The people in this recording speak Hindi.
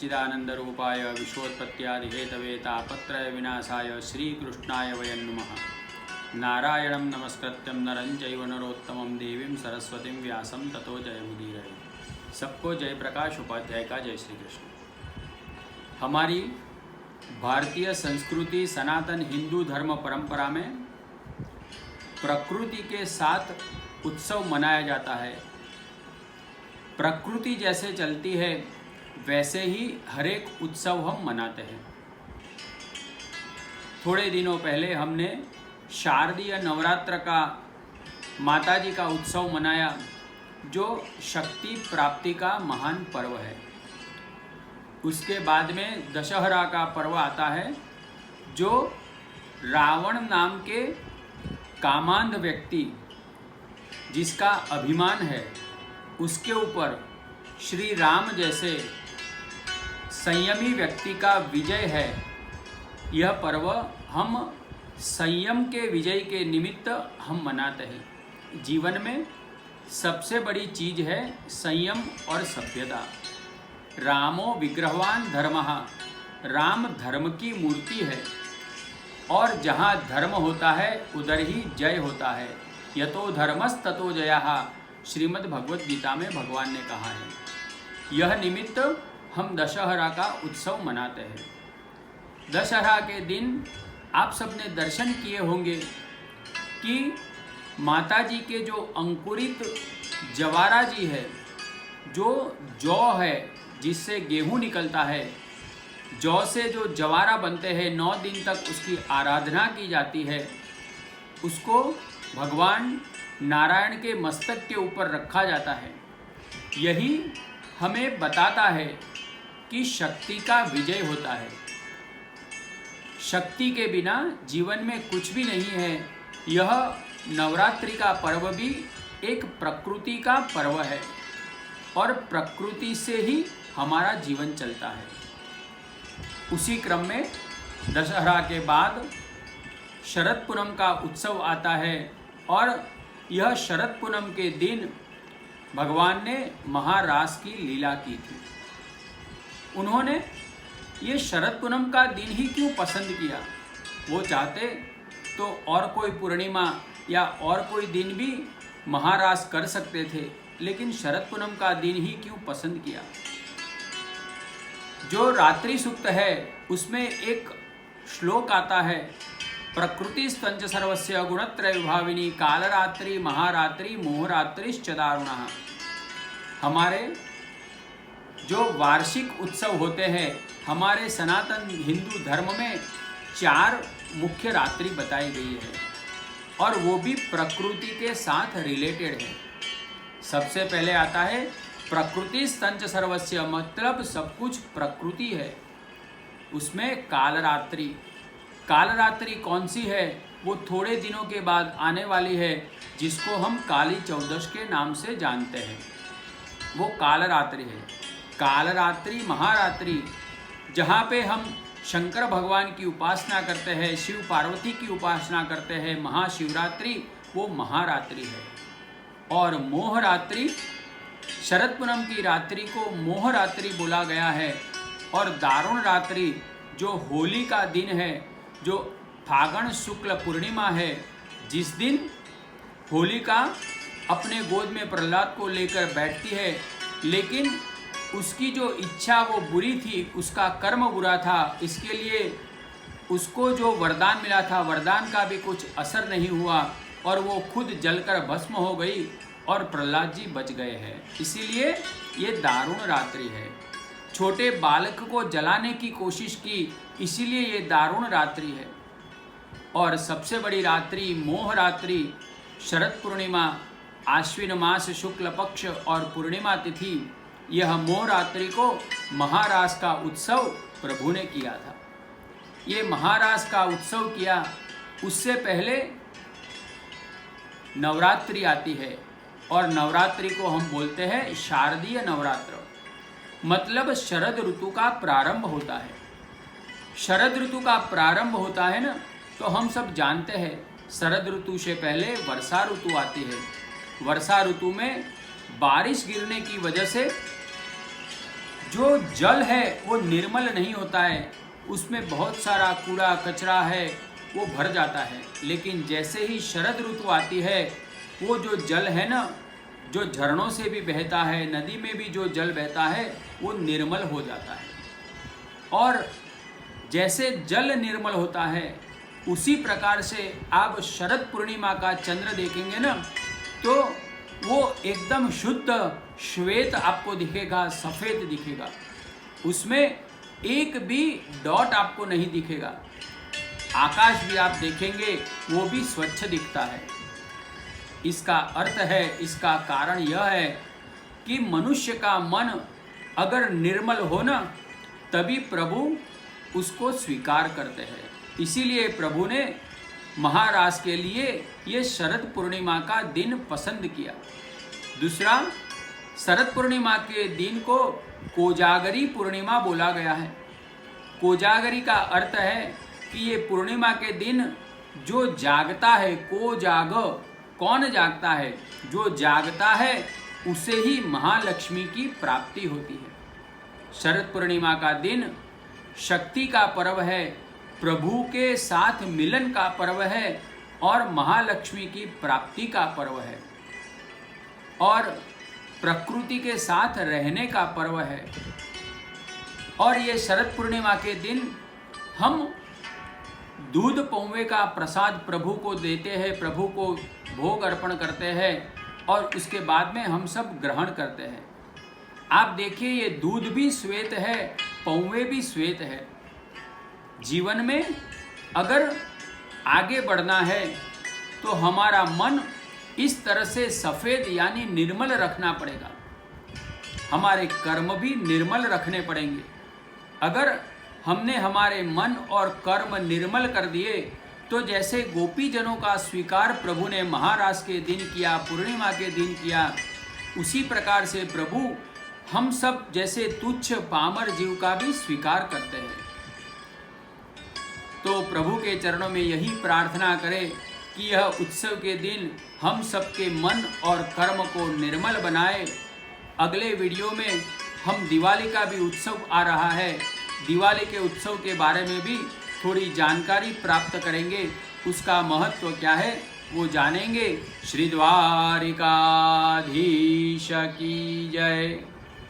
चिदानंदरूपाय विश्वोत्पत्त्यादिहेतवे तापत्रय विनाशाय श्रीकृष्णाय वयं नमः। नारायणं नमस्कृत्यं नरं चैव नरोत्तमं देवीं सरस्वतीं व्यासं ततो जयमुदीरये। सबको जयप्रकाश उपाध्याय का जय श्री कृष्ण। हमारी भारतीय संस्कृति सनातन हिंदू धर्म परंपरा में प्रकृति के साथ उत्सव मनाया जाता है। प्रकृति जैसे चलती है वैसे ही हर एक उत्सव हम मनाते हैं। थोड़े दिनों पहले हमने शारदीय नवरात्र का माताजी का उत्सव मनाया, जो शक्ति प्राप्ति का महान पर्व है। उसके बाद में दशहरा का पर्व आता है, जो रावण नाम के कामांध व्यक्ति जिसका अभिमान है उसके ऊपर श्री राम जैसे संयमी व्यक्ति का विजय है। यह पर्व हम संयम के विजय के निमित्त हम मनाते हैं। जीवन में सबसे बड़ी चीज है संयम और सभ्यता। रामो विग्रहवान धर्मः, राम धर्म की मूर्ति है और जहाँ धर्म होता है उधर ही जय होता है। यतो धर्मस्ततो जयः, श्रीमद् भगवत गीता में भगवान ने कहा है। यह निमित्त हम दशहरा का उत्सव मनाते हैं। दशहरा के दिन आप सबने दर्शन किए होंगे कि माताजी के जो अंकुरित जवारा जी है, जो जौ है जिससे गेहूं निकलता है, जौ से जो जवारा बनते हैं 9 दिन तक उसकी आराधना की जाती है। उसको भगवान नारायण के मस्तक के ऊपर रखा जाता है। यही हमें बताता है कि शक्ति का विजय होता है। शक्ति के बिना जीवन में कुछ भी नहीं है। यह नवरात्रि का पर्व भी एक प्रकृति का पर्व है और प्रकृति से ही हमारा जीवन चलता है। उसी क्रम में दशहरा के बाद शरद पूनम का उत्सव आता है और यह शरद पूनम के दिन भगवान ने महारास की लीला की थी। उन्होंने ये शरद पूनम का दिन ही क्यों पसंद किया? वो चाहते तो और कोई पूर्णिमा या और कोई दिन भी महारास कर सकते थे, लेकिन शरद पूनम का दिन ही क्यों पसंद किया? जो रात्रि सूक्त है उसमें एक श्लोक आता है, प्रकृति स्तंच सर्वस्य गुणत्रय विभाविनी कालरात्रि महारात्रि मोहरात्रिश्च दारुणः। हमारे जो वार्षिक उत्सव होते हैं, हमारे सनातन हिंदू धर्म में 4 मुख्य रात्रि बताई गई है और वो भी प्रकृति के साथ रिलेटेड है। सबसे पहले आता है प्रकृति स्तंच सर्वस्य, मतलब सब कुछ प्रकृति है। उसमें कालरात्रि, कालरात्रि कौन सी है? वो थोड़े दिनों के बाद आने वाली है, जिसको हम काली चौदश के नाम से जानते हैं। वो कालरात्रि है। कालरात्रि महारात्रि, जहाँ पे हम शंकर भगवान की उपासना करते हैं, शिव पार्वती की उपासना करते हैं, महाशिवरात्रि, वो महारात्रि है। और मोहरात्रि, शरद पूनम की रात्रि को मोहरात्रि बोला गया है। और दारुण रात्रि जो होली का दिन है, जो फागण शुक्ल पूर्णिमा है, जिस दिन होलिका अपने गोद में प्रहलाद को लेकर बैठती है, लेकिन उसकी जो इच्छा वो बुरी थी, उसका कर्म बुरा था, इसके लिए उसको जो वरदान मिला था, वरदान का भी कुछ असर नहीं हुआ और वो खुद जलकर भस्म हो गई और प्रहलाद जी बच गए हैं। इसीलिए ये दारुण रात्रि है। छोटे बालक को जलाने की कोशिश की, इसीलिए ये दारुण रात्रि है। और सबसे बड़ी रात्रि मोह रात्रि, शरद पूर्णिमा, आश्विन मास शुक्ल पक्ष और पूर्णिमा तिथि, यह मोह रात्रि को महारास का उत्सव प्रभु ने किया था। ये महारास का उत्सव किया, उससे पहले नवरात्रि आती है और नवरात्रि को हम बोलते हैं शारदीय नवरात्र, मतलब शरद ऋतु का प्रारंभ होता है। शरद ऋतु का प्रारंभ होता है ना, तो हम सब जानते हैं शरद ऋतु से पहले वर्षा ऋतु आती है। वर्षा ऋतु में बारिश गिरने की वजह से जो जल है वो निर्मल नहीं होता है, उसमें बहुत सारा कूड़ा कचरा है, वो भर जाता है। लेकिन जैसे ही शरद ऋतु आती है, वो जो जल है ना, जो झरनों से भी बहता है, नदी में भी जो जल बहता है, वो निर्मल हो जाता है। और जैसे जल निर्मल होता है, उसी प्रकार से आप शरद पूर्णिमा का चंद्र देखेंगे ना, तो वो एकदम शुद्ध श्वेत आपको दिखेगा, सफ़ेद दिखेगा, उसमें एक भी डॉट आपको नहीं दिखेगा। आकाश भी आप देखेंगे वो भी स्वच्छ दिखता है। इसका अर्थ है, इसका कारण यह है कि मनुष्य का मन अगर निर्मल हो ना, तभी प्रभु उसको स्वीकार करते हैं। इसीलिए प्रभु ने महाराज के लिए ये शरद पूर्णिमा का दिन पसंद किया। दूसरा, शरद पूर्णिमा के दिन को कोजागरी पूर्णिमा बोला गया है। कोजागरी का अर्थ है कि ये पूर्णिमा के दिन जो जागता है, को जाग, कौन जागता है? जो जागता है उसे ही महालक्ष्मी की प्राप्ति होती है। शरद पूर्णिमा का दिन शक्ति का पर्व है, प्रभु के साथ मिलन का पर्व है और महालक्ष्मी की प्राप्ति का पर्व है और प्रकृति के साथ रहने का पर्व है। और ये शरद पूर्णिमा के दिन हम दूध पौवे का प्रसाद प्रभु को देते हैं, प्रभु को भोग अर्पण करते हैं और उसके बाद में हम सब ग्रहण करते हैं। आप देखिए, ये दूध भी श्वेत है, पौवे भी श्वेत है। जीवन में अगर आगे बढ़ना है तो हमारा मन इस तरह से सफ़ेद यानी निर्मल रखना पड़ेगा। हमारे कर्म भी निर्मल रखने पड़ेंगे। अगर हमने हमारे मन और कर्म निर्मल कर दिए तो जैसे गोपीजनों का स्वीकार प्रभु ने महाराज के दिन किया, पूर्णिमा के दिन किया, उसी प्रकार से प्रभु हम सब जैसे तुच्छ पामर जीव का भी स्वीकार करते हैं। तो प्रभु के चरणों में यही प्रार्थना करें कि यह उत्सव के दिन हम सबके मन और कर्म को निर्मल बनाए। अगले वीडियो में हम दिवाली का भी उत्सव आ रहा है, दिवाली के उत्सव के बारे में भी थोड़ी जानकारी प्राप्त करेंगे, उसका महत्व क्या है वो जानेंगे। श्री द्वारिकाधीश की जय।